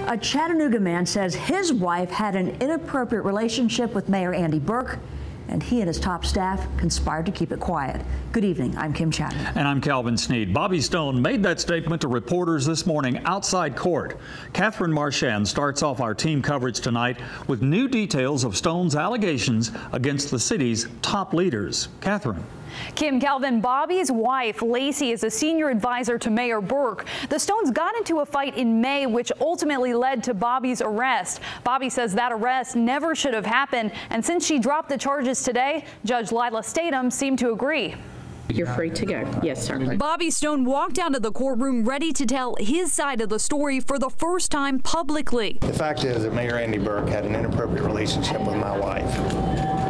A Chattanooga man says his wife had an inappropriate relationship with Mayor Andy Berke, and he and his top staff conspired to keep it quiet. Good evening. I'm Kim Chapman. And I'm Calvin Sneed. Bobby Stone made that statement to reporters this morning outside court. Catherine Marchand starts off our team coverage tonight with new details of Stone's allegations against the city's top leaders. Catherine. Kim, Calvin, Bobby's wife, Lacey, is a senior advisor to Mayor Berke. The Stones got into a fight in May, which ultimately led to Bobby's arrest. Bobby says that arrest never should have happened. And since she dropped the charges today, Judge Lila Statham seemed to agree. You're free to go. Yes, sir. Bobby Stone walked out of the courtroom ready to tell his side of the story for the first time publicly. The fact is that Mayor Andy Berke had an inappropriate relationship with my wife,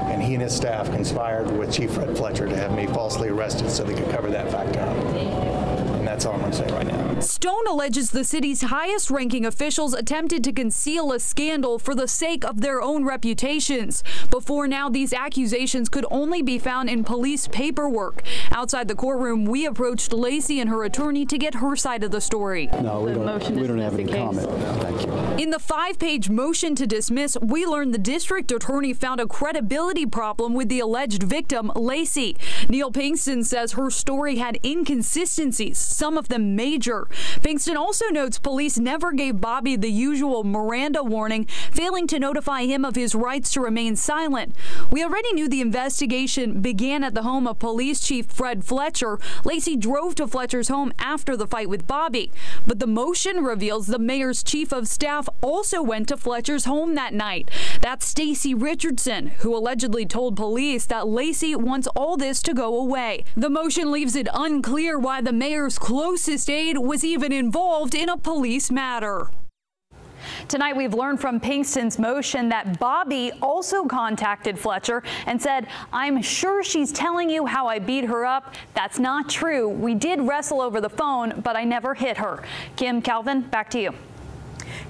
and he and his staff conspired with Chief Fred Fletcher to have me falsely arrested so they could cover that fact up. And that's all I'm going to say right now. Stone alleges the city's highest-ranking officials attempted to conceal a scandal for the sake of their own reputations. Before now, these accusations could only be found in police paperwork. Outside the courtroom, we approached Lacey and her attorney to get her side of the story. No, we don't have any comment. Thank you. In the 5-page motion to dismiss, we learned the district attorney found a credibility problem with the alleged victim, Lacey. Neil Pinkston says her story had inconsistencies, some of them major. Pinkston also notes police never gave Bobby the usual Miranda warning, failing to notify him of his rights to remain silent. We already knew the investigation began at the home of Police Chief Fred Fletcher. Lacey drove to Fletcher's home after the fight with Bobby. But the motion reveals the mayor's chief of staff also went to Fletcher's home that night. That's Stacy Richardson, who allegedly told police that Lacey wants all this to go away. The motion leaves it unclear why the mayor's closest aide was even involved in a police matter. Tonight, we've learned from Pinkston's motion that Bobby also contacted Fletcher and said, "I'm sure she's telling you how I beat her up. That's not true. We did wrestle over the phone, but I never hit her." Kim, Calvin, back to you.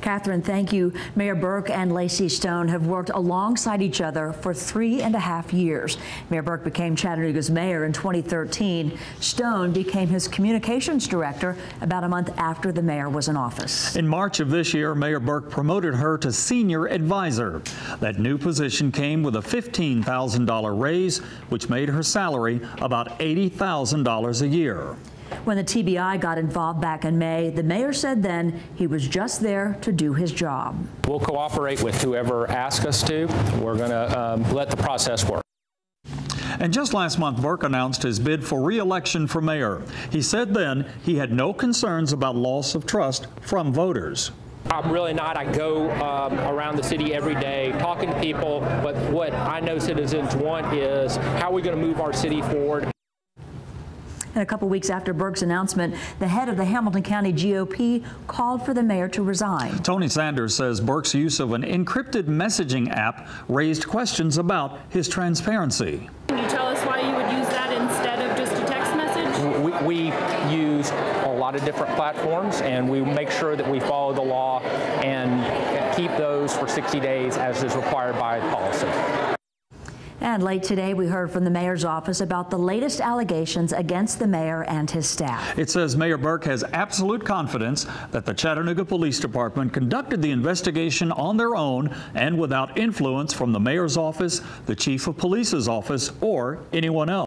Catherine, thank you. Mayor Berke and Lacey Stone have worked alongside each other for 3.5 years. Mayor Berke became Chattanooga's mayor in 2013. Stone became his communications director about a month after the mayor was in office. In March of this year, Mayor Berke promoted her to senior advisor. That new position came with a $15,000 raise, which made her salary about $80,000 a year. When the TBI got involved back in May, the mayor said then he was just there to do his job. We'll cooperate with whoever asks us to. We're going to let the process work. And just last month, Berke announced his bid for re-election for mayor. He said then he had no concerns about loss of trust from voters. I'm really not. I go around the city every day talking to people, but what I know citizens want is how are we going to move our city forward. And a couple weeks after Berke's announcement, the head of the Hamilton County GOP called for the mayor to resign. Tony Sanders says Berke's use of an encrypted messaging app raised questions about his transparency. Can you tell us why you would use that instead of just a text message? We use a lot of different platforms, and we make sure that we follow the law and keep those for 60 days as is required by policy. And late today, we heard from the mayor's office about the latest allegations against the mayor and his staff. It says Mayor Berke has absolute confidence that the Chattanooga Police Department conducted the investigation on their own and without influence from the mayor's office, the chief of police's office, or anyone else.